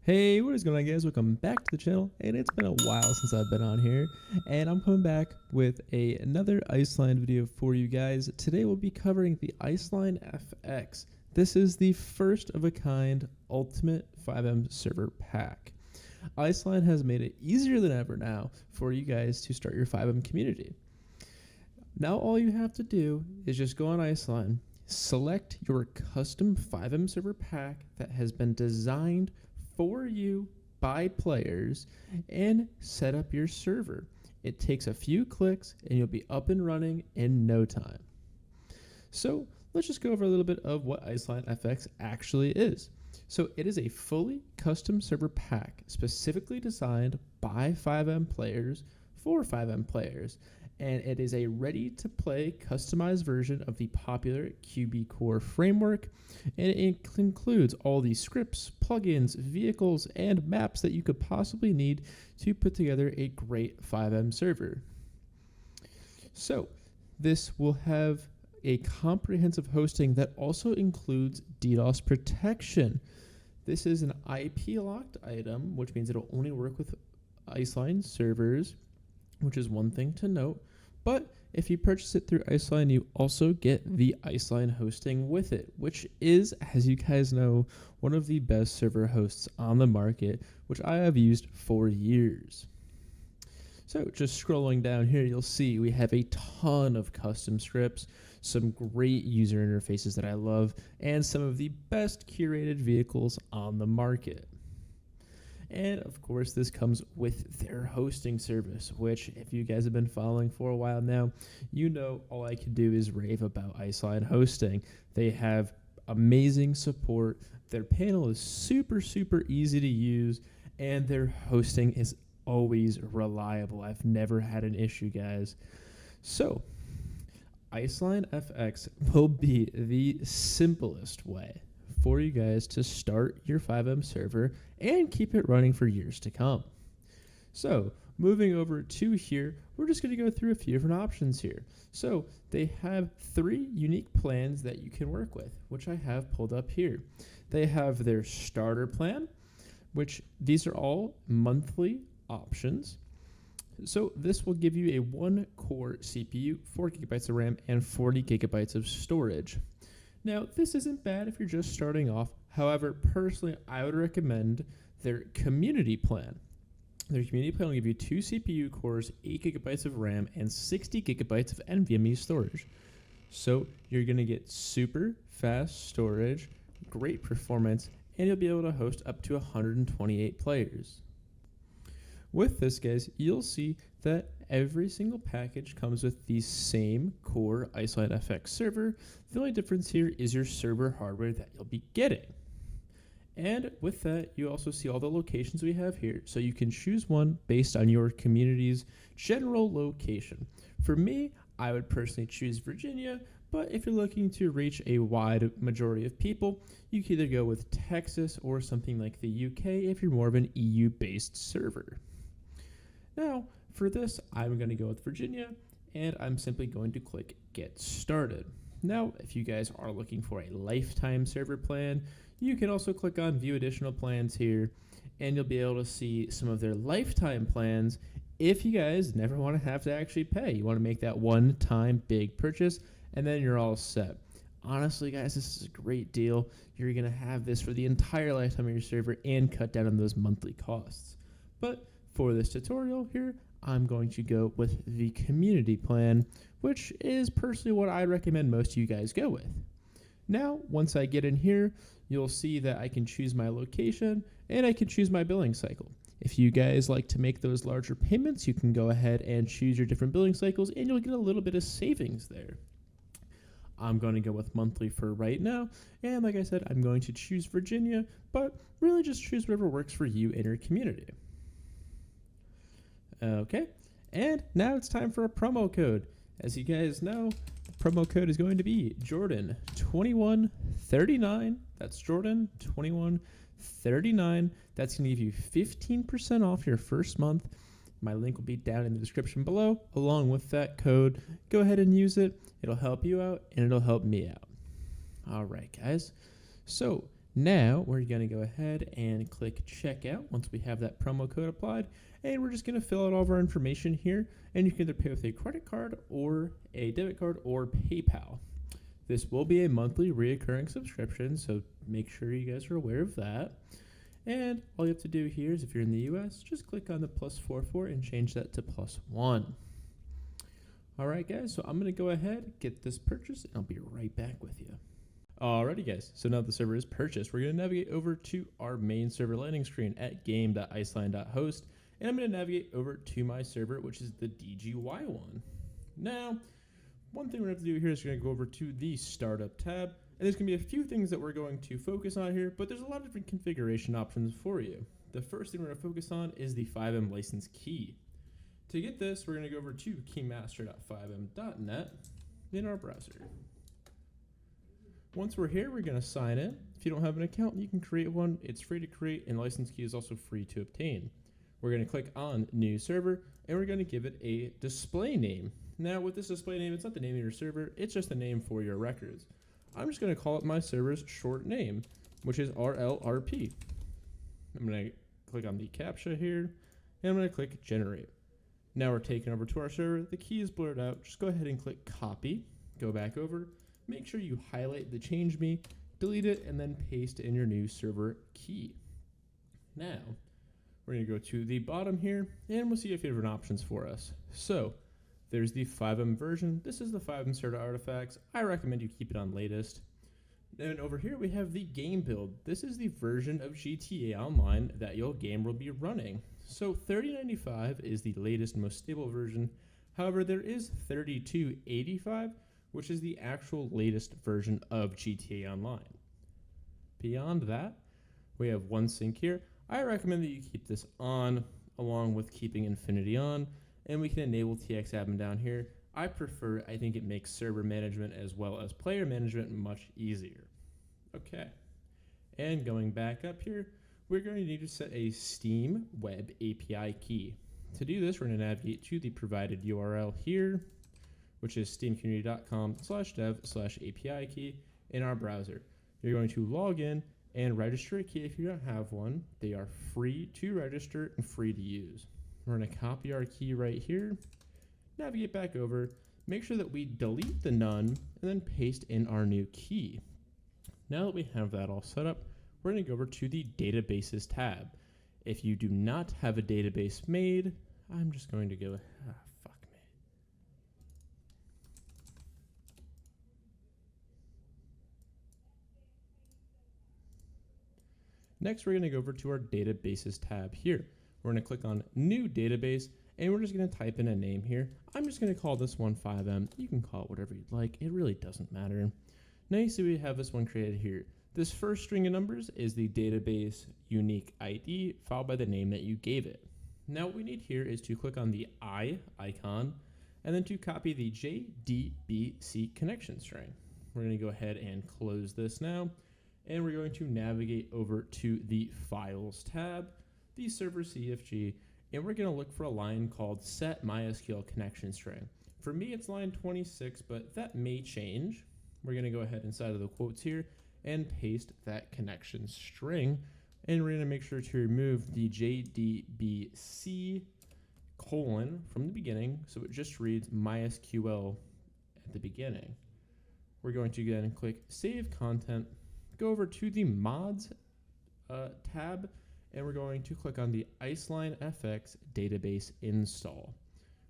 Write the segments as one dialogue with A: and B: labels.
A: Hey, what is going on, guys? Welcome back to the channel, and it's been a while since I've been on here, and I'm coming back with another Iceline video for you guys. Today we'll be covering the IcelineFX. This is the first of a kind ultimate FiveM server pack. Iceline has made it easier than ever now for you guys to start your FiveM community. Now all you have to do is just go on Iceline, select your custom FiveM server pack that has been designed for you by players, and set up your server. It takes a few clicks and you'll be up and running in no time. So let's just go over a little bit of what IcelineFX actually is. So it is a fully custom server pack specifically designed by FiveM players for FiveM players, and it is a ready-to-play customized version of the popular QB Core framework, and it includes all the scripts, plugins, vehicles, and maps that you could possibly need to put together a great FiveM server. So this will have a comprehensive hosting that also includes DDoS protection. This is an IP-locked item, which means it'll only work with Iceline servers, which is one thing to note. But if you purchase it through Iceline, you also get the Iceline hosting with it, which is, as you guys know, one of the best server hosts on the market, which I have used for years. So just scrolling down here, you'll see we have a ton of custom scripts, some great user interfaces that I love, and some of the best curated vehicles on the market. And of course, this comes with their hosting service, which if you guys have been following for a while now, you know all I can do is rave about Iceline hosting. They have amazing support. Their panel is super easy to use, and their hosting is always reliable. I've never had an issue, guys. So IcelineFX will be the simplest way for you guys to start your FiveM server and keep it running for years to come. So moving over to here, we're just going to go through a few different options here. So they have 3 unique plans that you can work with, which I have pulled up here. They have their starter plan, which these are all monthly options. So this will give you a 1-core CPU, 4 gigabytes of RAM, and 40 gigabytes of storage. Now, this isn't bad if you're just starting off. However, personally, I would recommend their community plan. Their community plan will give you 2 CPU cores, 8 gigabytes of RAM, and 60 gigabytes of NVMe storage. So you're going to get super fast storage, great performance, and you'll be able to host up to 128 players. With this, guys, you'll see that every single package comes with the same core IcelineFX server. The only difference here is your server hardware that you'll be getting. And with that, you also see all the locations we have here, so you can choose one based on your community's general location. For me, I would personally choose Virginia, but if you're looking to reach a wide majority of people, you can either go with Texas or something like the UK if you're more of an EU-based server. Now, for this, I'm going to go with Virginia, and I'm simply going to click Get Started. Now, if you guys are looking for a lifetime server plan, you can also click on View Additional Plans here, and you'll be able to see some of their lifetime plans if you guys never want to have to actually pay. You want to make that one-time big purchase, and then you're all set. Honestly, guys, this is a great deal. You're going to have this for the entire lifetime of your server and cut down on those monthly costs. But for this tutorial here, I'm going to go with the community plan, which is personally what I recommend most of you guys go with. Now, once I get in here, you'll see that I can choose my location and I can choose my billing cycle. If you guys like to make those larger payments, you can go ahead and choose your different billing cycles and you'll get a little bit of savings there. I'm going to go with monthly for right now, and like I said, I'm going to choose Virginia, but really just choose whatever works for you and your community. Okay, and now it's time for a promo code. As you guys know, the promo code is going to be Jordan2139. That's Jordan2139. That's going to give you 15% off your first month. My link will be down in the description below, along with that code. Go ahead and use it. It'll help you out, and it'll help me out. All right, guys. So Now we're going to go ahead and click checkout once we have that promo code applied, and we're just going to fill out all of our information here, and you can either pay with a credit card or a debit card or PayPal. This will be a monthly reoccurring subscription, so make sure you guys are aware of that. And all you have to do here is, if you're in the US, just click on the +44 and change that to +1. All right, guys, so I'm going to go ahead, get this purchased, and I'll be right back with you. Alrighty, guys, so now the server is purchased, we're going to navigate over to our main server landing screen at game.iceline.host, and I'm going to navigate over to my server, which is the DGY one. Now, one thing we're going to have to do here is we're going to go over to the startup tab, and there's going to be a few things that we're going to focus on here, but there's a lot of different configuration options for you. The first thing we're going to focus on is the FiveM license key. To get this, we're going to go over to keymaster.fivem.net in our browser. Once we're here, we're going to sign in. If you don't have an account, you can create one. It's free to create, and license key is also free to obtain. We're going to click on New Server, and we're going to give it a display name. Now, with this display name, it's not the name of your server, it's just the name for your records. I'm just going to call it my server's short name, which is RLRP. I'm going to click on the CAPTCHA here, and I'm going to click Generate. Now we're taken over to our server. The key is blurred out. Just go ahead and click Copy, go back over. Make sure you highlight the change me, delete it, and then paste in your new server key. Now, we're going to go to the bottom here, and we'll see a few different options for us. So, there's the FiveM version. This is the FiveM Server Artifacts. I recommend you keep it on latest. Then over here, we have the game build. This is the version of GTA Online that your game will be running. So 3095 is the latest, most stable version. However, there is 3285, which is the actual latest version of GTA Online. Beyond that, we have one sync here. I recommend that you keep this on, along with keeping Infinity on, and we can enable TXAdmin down here. I think it makes server management as well as player management much easier. Okay, and going back up here, we're going to need to set a Steam Web API key. To do this, we're going to navigate to the provided URL here, which is steamcommunity.com/dev/API key in our browser. You're going to log in and register a key if you don't have one. They are free to register and free to use. We're going to copy our key right here, navigate back over, make sure that we delete the none, and then paste in our new key. Now that we have that all set up, we're going to go over to the Databases tab. If you do not have a database made, I'm just going to go, fuck me. Next, we're going to go over to our Databases tab here. We're going to click on New Database, and we're just going to type in a name here. I'm just going to call this one FiveM. You can call it whatever you'd like. It really doesn't matter. Now you see we have this one created here. This first string of numbers is the database unique ID followed by the name that you gave it. Now what we need here is to click on the I icon and then to copy the JDBC connection string. We're going to go ahead and close this now, and we're going to navigate over to the Files tab, the server CFG, and we're going to look for a line called set MySQL connection string. For me, it's line 26, but that may change. We're going to go ahead inside of the quotes here and paste that connection string, and we're going to make sure to remove the JDBC colon from the beginning, so it just reads MySQL at the beginning. We're going to again click Save Content, go over to the Mods tab, and we're going to click on the IcelineFX Database Install.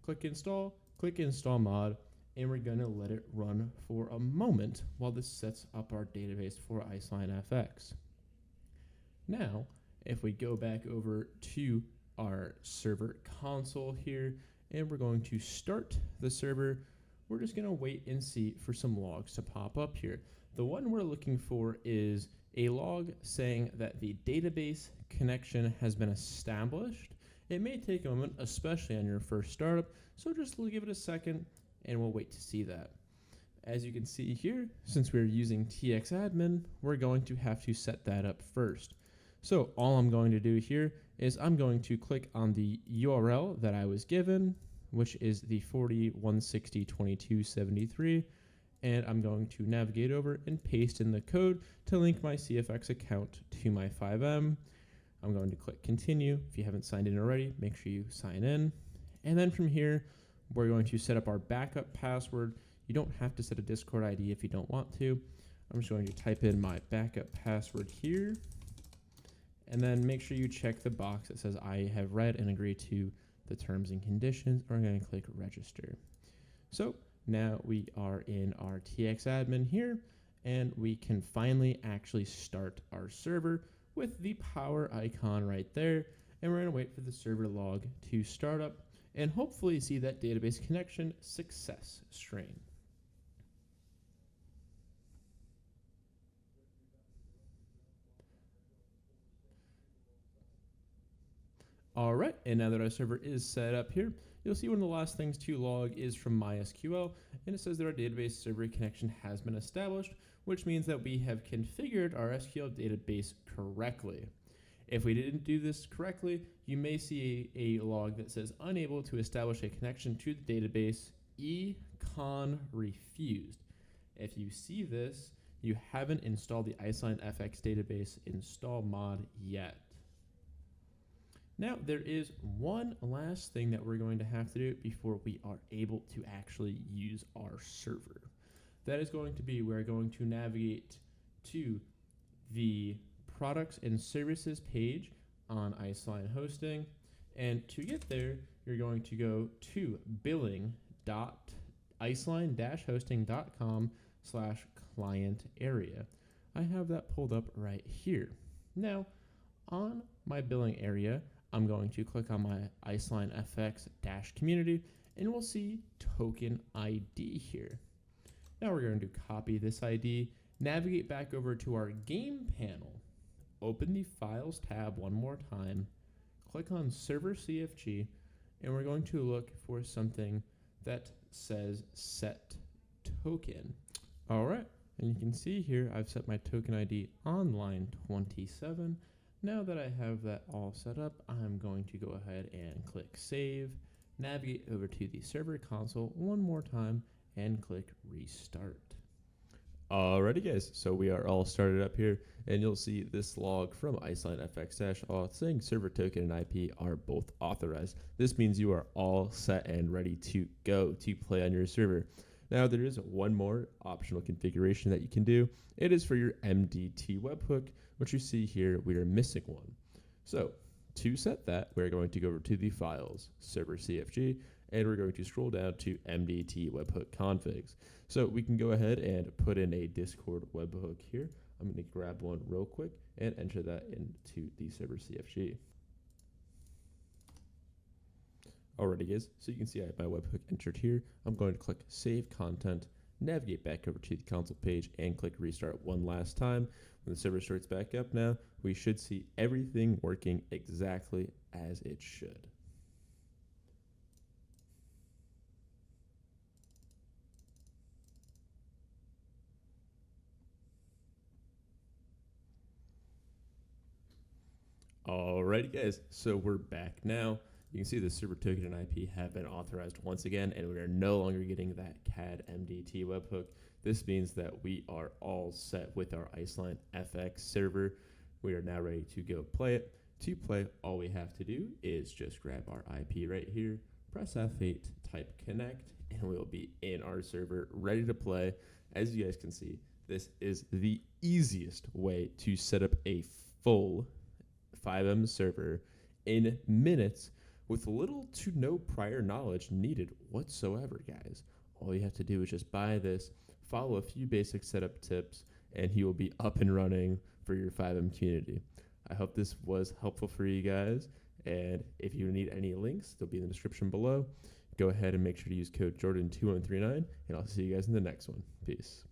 A: Click Install, click Install Mod, and we're going to let it run for a moment while this sets up our database for IcelineFX. Now, if we go back over to our server console here, and we're going to start the server, we're just going to wait and see for some logs to pop up here. The one we're looking for is a log saying that the database connection has been established. It may take a moment, especially on your first startup, so just give it a second and we'll wait to see that. As you can see here, since we're using TXAdmin, we're going to have to set that up first. So all I'm going to do here is I'm going to click on the URL that I was given, which is the 40.160.22.73, and I'm going to navigate over and paste in the code to link my CFX account to my FiveM. I'm going to click continue. If you haven't signed in already, make sure you sign in. And then from here, we're going to set up our backup password. You don't have to set a Discord ID if you don't want to. I'm just going to type in my backup password here, and then make sure you check the box that says I have read and agree to the terms and conditions, or I'm going to click register. So now we are in our TX admin here, and we can finally actually start our server with the power icon right there. And we're going to wait for the server log to start up and hopefully see that database connection success string. All right, and now that our server is set up here, you'll see one of the last things to log is from MySQL, and it says that our database server connection has been established, which means that we have configured our SQL database correctly. If we didn't do this correctly, you may see a log that says unable to establish a connection to the database, econ refused. If you see this, you haven't installed the IcelineFX database install mod yet. Now, there is one last thing that we're going to have to do before we are able to actually use our server. That is going to be we're going to navigate to the products and services page on Iceline Hosting. And to get there, you're going to go to billing.iceline-hosting.com/client area. I have that pulled up right here. Now, on my billing area, I'm going to click on my IcelineFX-community, and we'll see token ID here. Now we're going to copy this ID, navigate back over to our game panel, open the Files tab one more time, click on Server CFG, and we're going to look for something that says Set Token. All right, and you can see here I've set my token ID on line 27. Now that I have that all set up, I'm going to go ahead and click Save, navigate over to the server console one more time, and click Restart. Alrighty guys, so we are all started up here, and you'll see this log from IcelineFX-auth saying server token and IP are both authorized. This means you are all set and ready to go to play on your server. Now there is one more optional configuration that you can do. It is for your MDT webhook, which you see here we are missing one. So to set that, we're going to go over to the files, server CFG, and we're going to scroll down to MDT webhook configs. So we can go ahead and put in a Discord webhook here. I'm going to grab one real quick and enter that into the server CFG. Alrighty guys, so you can see I have my webhook entered here. I'm going to click Save Content, navigate back over to the console page, and click Restart one last time. When the server starts back up now, we should see everything working exactly as it should. Alrighty guys, so we're back now. You can see the server token and IP have been authorized once again, and we are no longer getting that CAD MDT webhook. This means that we are all set with our IcelineFX server. We are now ready to go play it. To play, all we have to do is just grab our IP right here, press F8, type connect, and we'll be in our server ready to play. As you guys can see, this is the easiest way to set up a full FiveM server in minutes with little to no prior knowledge needed whatsoever, guys. All you have to do is just buy this, follow a few basic setup tips, and he will be up and running for your FiveM community. I hope this was helpful for you guys, and if you need any links, they'll be in the description below. Go ahead and make sure to use code Jordan2139, and I'll see you guys in the next one. Peace.